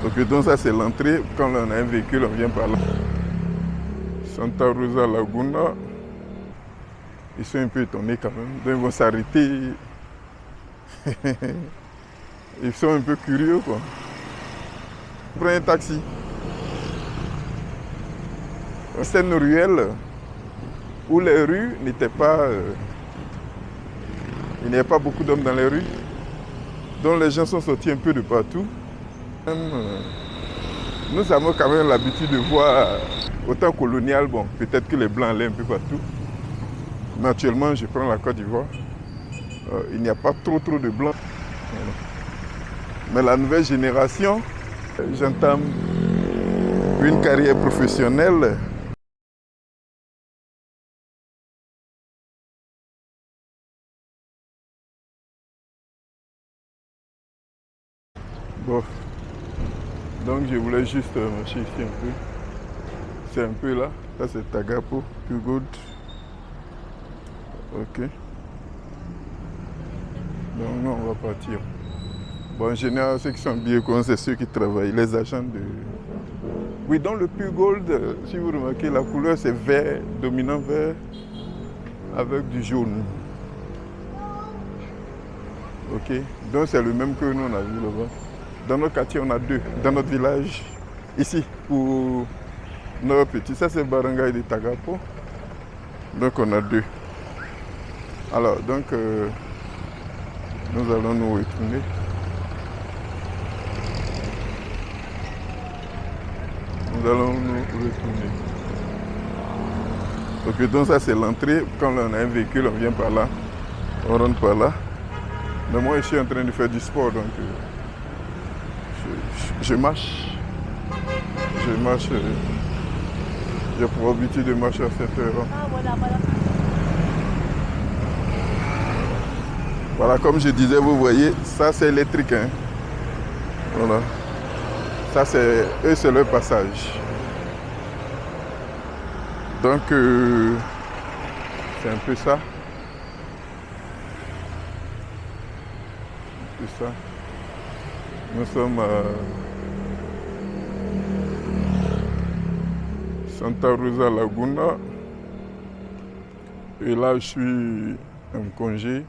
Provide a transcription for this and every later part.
Ok, donc ça c'est l'entrée. Quand on a un véhicule, on vient par là. Santa Rosa Laguna. Ils sont un peu étonnés quand même. Donc ils vont s'arrêter. Ils sont un peu curieux quoi. Prends un taxi. C'est une ruelle où les rues n'étaient pas... il n'y avait pas beaucoup d'hommes dans les rues. Donc les gens sont sortis un peu de partout. Nous avons quand même l'habitude de voir, au temps colonial, bon, peut-être que les Blancs allaient un peu partout. Mais actuellement, je prends la Côte d'Ivoire. Il n'y a pas trop de Blancs. Mais la nouvelle génération, j'entame une carrière professionnelle. Bon. Donc je voulais juste marcher ici un peu. C'est un peu là. Ça c'est Tagapo, Pugoud. Ok. Donc non, on va partir. Bon, en général, ceux qui sont bien connus, c'est ceux qui travaillent, les agents de... Oui, dans le Pugold, si vous remarquez, la couleur c'est vert, dominant vert, avec du jaune. Ok. Donc c'est le même que nous on a vu là-bas. Dans notre quartier, on a deux. Dans notre village, ici, pour nos petits, ça c'est Barangay de Tagapo. Donc on a deux. Alors, donc, nous allons nous retourner. Nous allons nous retourner. Ok, donc ça c'est l'entrée. Quand on a un véhicule, on vient par là. On rentre par là. Mais moi, je suis en train de faire du sport, donc je marche. Je marche. J'ai pour habitude de marcher à cette heure. Voilà, comme je disais, vous voyez, ça c'est électrique. Hein. Voilà. Ça c'est, eux c'est leur passage. Donc, c'est un peu ça. Ça. Nous sommes à Santa Rosa Laguna. Et là, je suis en congé.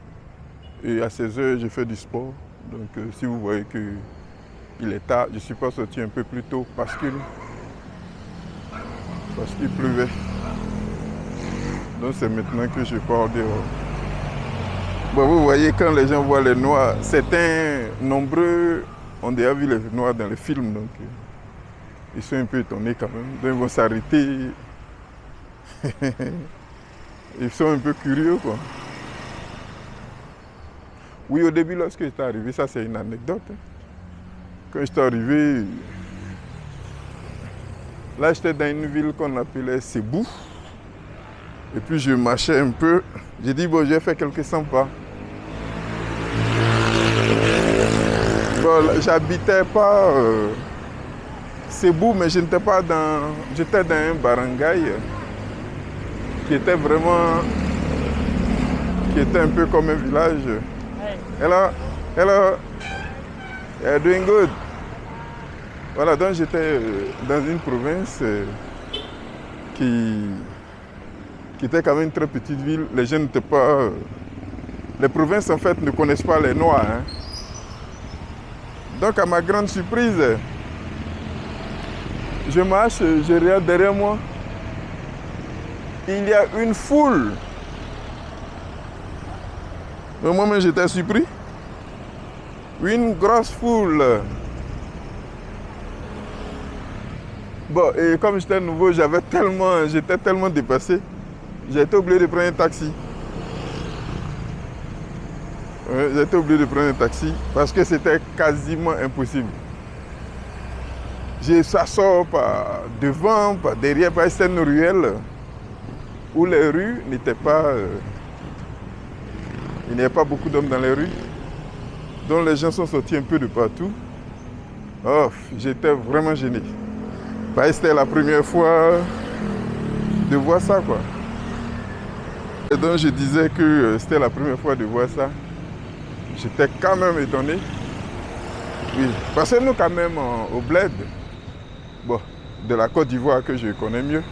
Et à 16h, je fais du sport. Donc, si vous voyez qu'il est tard, je ne suis pas sorti un peu plus tôt parce qu'il pleuvait. Donc, c'est maintenant que je pars dehors. Bon, vous voyez, quand les gens voient les Noirs, certains nombreux ont déjà vu les Noirs dans les films, donc ils sont un peu étonnés quand même. Donc ils vont s'arrêter. Ils sont un peu curieux, quoi. Oui, au début, lorsque j'étais arrivé, ça c'est une anecdote. Hein. Quand j'étais arrivé, là j'étais dans une ville qu'on appelait Sebou. Et puis je marchais un peu. J'ai dit, bon, j'ai fait quelques 100 pas. Bon, j'habitais pas Sebou, mais je n'étais pas dans... J'étais dans un barangay qui était vraiment... qui était un peu comme un village. Hello, you're doing good. Voilà, donc j'étais dans une province qui était quand même une très petite ville. Les gens n'étaient pas... Les provinces en fait ne connaissent pas les Noirs. Hein. Donc à ma grande surprise, je marche, je regarde derrière moi. Il y a une foule. Moi-même j'étais surpris. Une grosse foule. Bon, et comme j'étais nouveau, j'étais tellement dépassé. J'ai été obligé de prendre un taxi. J'ai été obligé de prendre un taxi parce que c'était quasiment impossible. Ça sort par devant, par derrière, par une ruelle où les rues n'étaient pas... il n'y avait pas beaucoup d'hommes dans les rues. Donc les gens sont sortis un peu de partout. Oh, j'étais vraiment gêné. C'était la première fois de voir ça, quoi. Et donc je disais que c'était la première fois de voir ça. J'étais quand même étonné. Oui, parce que nous quand même au bled, bon, de la Côte d'Ivoire que je connais mieux,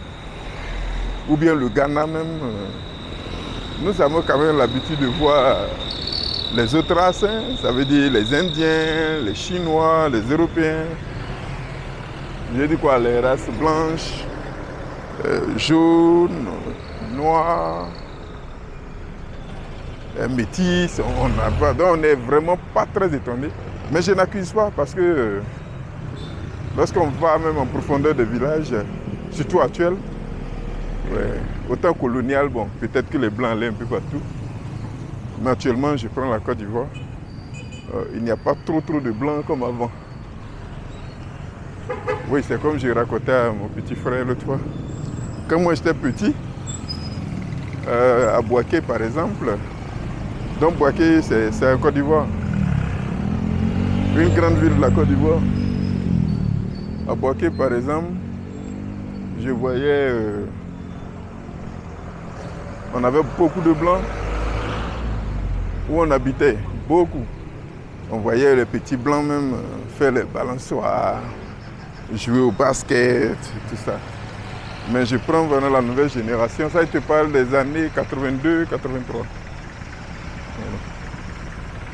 ou bien le Ghana même, nous avons quand même l'habitude de voir les autres races, hein, ça veut dire les Indiens, les Chinois, les Européens. Je dis quoi, les races blanches, jaunes, noires, métis, on n'est vraiment pas très étonnés. Mais je n'accuse pas parce que lorsqu'on va même en profondeur des villages, surtout actuels, au temps colonial, bon, peut-être que les blancs allaient un peu partout. Mais actuellement, je prends la Côte d'Ivoire, il n'y a pas trop de blancs comme avant. Oui, c'est comme j'ai raconté à mon petit frère l'autre fois. Quand moi j'étais petit, à Bouaké par exemple, donc Bouaké c'est en Côte d'Ivoire, une grande ville de la Côte d'Ivoire. À Bouaké par exemple, je voyais, on avait beaucoup de blancs où on habitait, beaucoup. On voyait les petits blancs même faire les balançoires, jouer au basket, tout ça. Mais je prends vraiment la nouvelle génération, ça je te parle des années 82, 83. Voilà.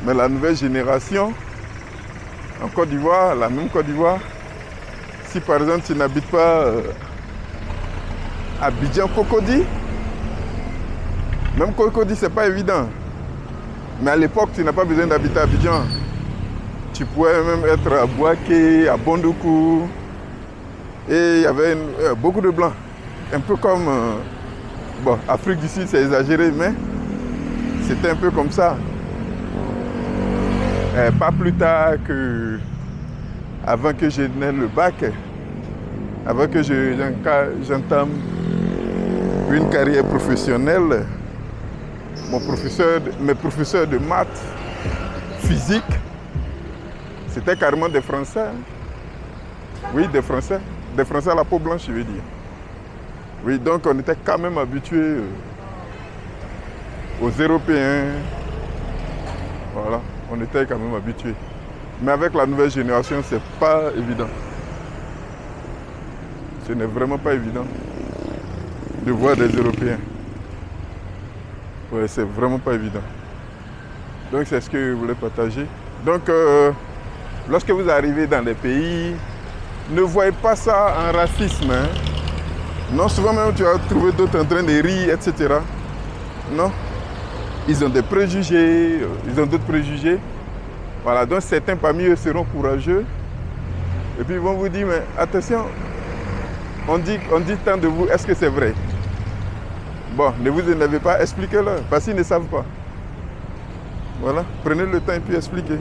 Mais la nouvelle génération, en Côte d'Ivoire, la même Côte d'Ivoire, si par exemple tu n'habites pas à Abidjan-Cocody, même Cocody c'est pas évident. Mais à l'époque tu n'as pas besoin d'habiter à Abidjan. Tu pouvais même être à Bouaké, à Bondoukou. Et il y avait beaucoup de blancs. Un peu comme, bon, Afrique du Sud c'est exagéré, mais c'était un peu comme ça. Pas plus tard que, avant que je n'aie le bac, avant que j'entame une carrière professionnelle, mes professeurs de maths, physique, c'était carrément des Français. Hein. Oui, des Français. Des Français à la peau blanche, je veux dire. Oui, donc on était quand même habitués aux Européens. Voilà, on était quand même habitués. Mais avec la nouvelle génération, c'est pas évident. Ce n'est vraiment pas évident de voir des Européens. Ouais, c'est vraiment pas évident. Donc c'est ce que je voulais partager. Donc lorsque vous arrivez dans les pays, ne voyez pas ça en racisme. Hein. Non, souvent même tu vas trouver d'autres en train de rire, etc. Non. Ils ont des préjugés, ils ont d'autres préjugés. Voilà, donc certains parmi eux seront courageux. Et puis ils vont vous dire, mais attention, on dit tant de vous, est-ce que c'est vrai? Bon, ne vous énervez pas, expliquez-leur, parce qu'ils ne savent pas. Voilà, prenez le temps et puis expliquez.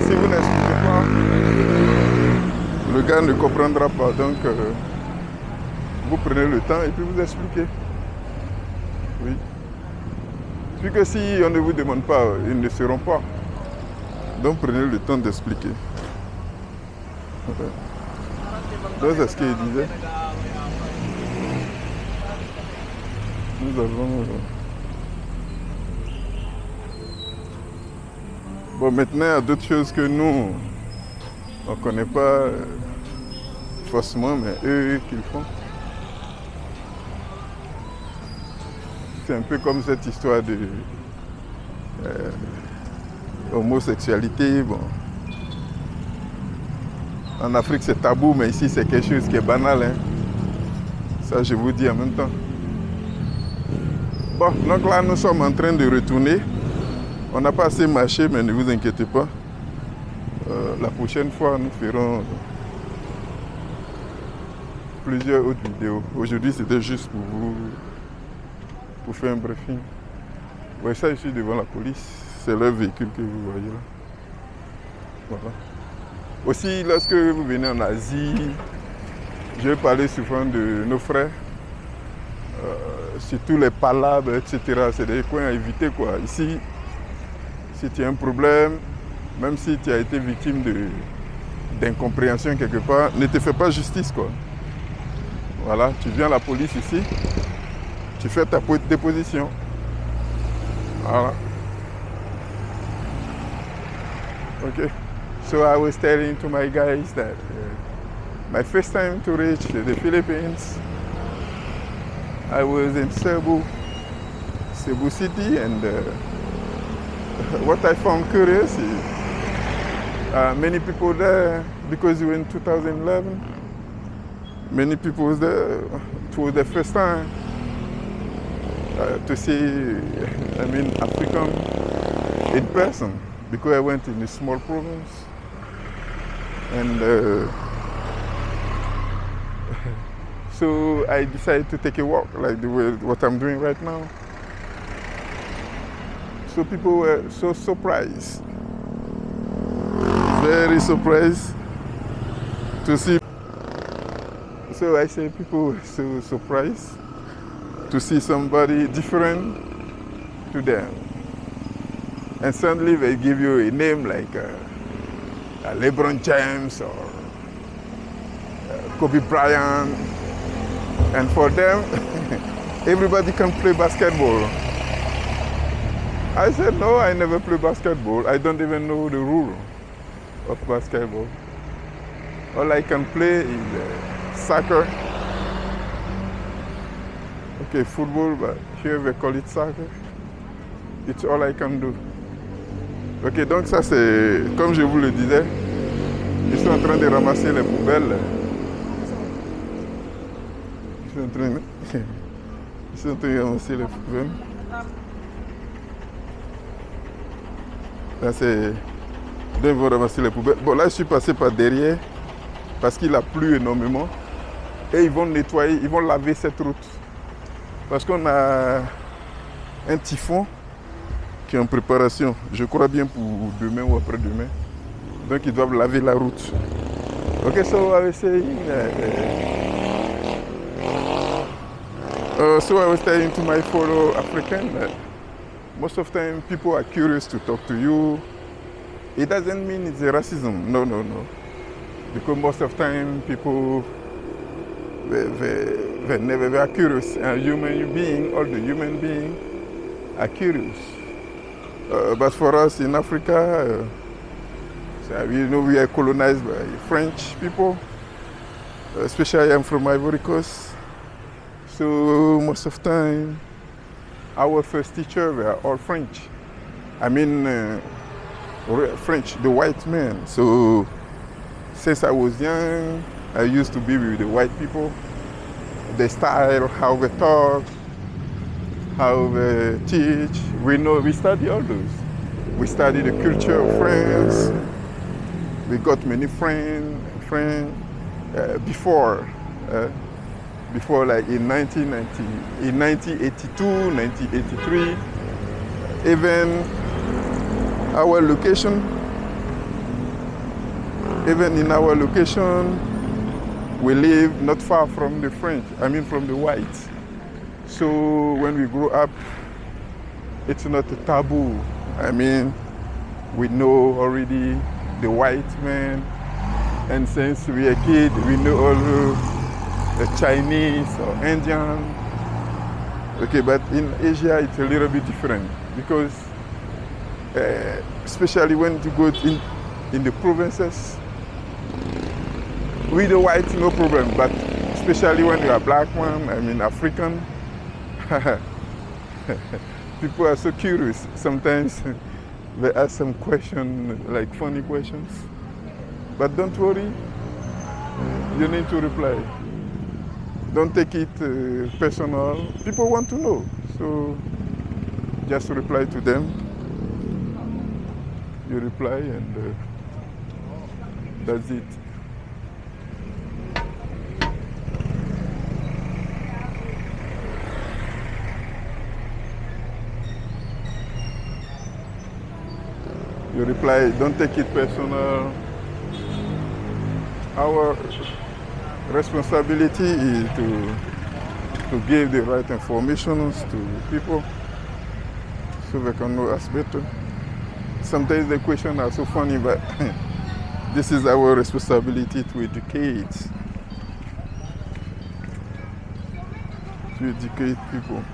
Si vous n'expliquez pas, le gars ne comprendra pas. Donc, vous prenez le temps et puis vous expliquez. Oui. Puis que si on ne vous demande pas, ils ne seront pas. Donc, prenez le temps d'expliquer. Donc, c'est ce qu'il disait. Nous avons... Bon, maintenant, il y a d'autres choses que nous, on ne connaît pas forcément, mais eux qu'ils font. C'est un peu comme cette histoire de homosexualité. Bon. En Afrique, c'est tabou, mais ici, c'est quelque chose qui est banal. Hein. Ça, je vous dis en même temps. Bon, donc là, nous sommes en train de retourner. On n'a pas assez marché, mais ne vous inquiétez pas. La prochaine fois, nous ferons plusieurs autres vidéos. Aujourd'hui, c'était juste pour vous, pour faire un briefing. Ouais, ça, je suis devant la police. C'est leur véhicule que vous voyez là. Voilà. Aussi, lorsque vous venez en Asie, je vais parler souvent de nos frères. Surtout les palabres, etc. C'est des coins à éviter, quoi. Ici, si tu as un problème, même si tu as été victime d'incompréhension quelque part, ne te fais pas justice, quoi. Voilà, tu viens à la police ici, tu fais ta déposition. Voilà. Okay, so I was telling to my guys that my first time to reach the Philippines, I was in Cebu City, and what I found curious is many people there, because we were in 2011, many people was there. It was the first time to see, African in person, because I went in a small province, and so I decided to take a walk, like what I'm doing right now. So people were so surprised, very surprised to see. So I say people were so surprised to see somebody different to them. And suddenly they give you a name like LeBron James or Kobe Bryant. And for them, everybody can play basketball. I said, no, I never play basketball. I don't even know the rule of basketball. All I can play is soccer. Okay, football, but here they call it soccer. It's all I can do. Ok, donc ça c'est, comme je vous le disais, ils sont en train de ramasser les poubelles. Ils sont en train de ramasser les poubelles. Là c'est, ils vont ramasser les poubelles. Bon, là je suis passé par derrière parce qu'il a plu énormément. Et ils vont nettoyer, ils vont laver cette route. Parce qu'on a un typhon qui est en préparation, je crois bien pour demain ou après-demain. Donc ils doivent laver la route. Okay, so I was saying so I was saying to my fellow African that most of the time people are curious to talk to you. It doesn't mean it's a racism, no. Because most of the time people they never are curious. A human being, all the human beings are curious. But for us in Africa, we are colonized by French people. Especially I'm from Ivory Coast. So most of the time, our first teachers were all French. French, the white men. So since I was young, I used to be with the white people. The style, how they talk, how they teach. We study all those. We study the culture of France. We got many friends before like in 1982, 1983. Even in our location, we live not far from the French, from the whites. So when we grow up, it's not a taboo. We know already the white man, and since we are kids, we know all the Chinese or Indian. Okay, but in Asia, it's a little bit different because especially when you go in the provinces, with the whites, no problem, but especially when you are black one, African, people are so curious. Sometimes they ask some questions, like funny questions. But don't worry, you need to reply. Don't take it personal. People want to know, so just reply to them. You reply and that's it. You reply, don't take it personal. Our responsibility is to give the right information to people so they can know us better. Sometimes the questions are so funny, but this is our responsibility to educate people.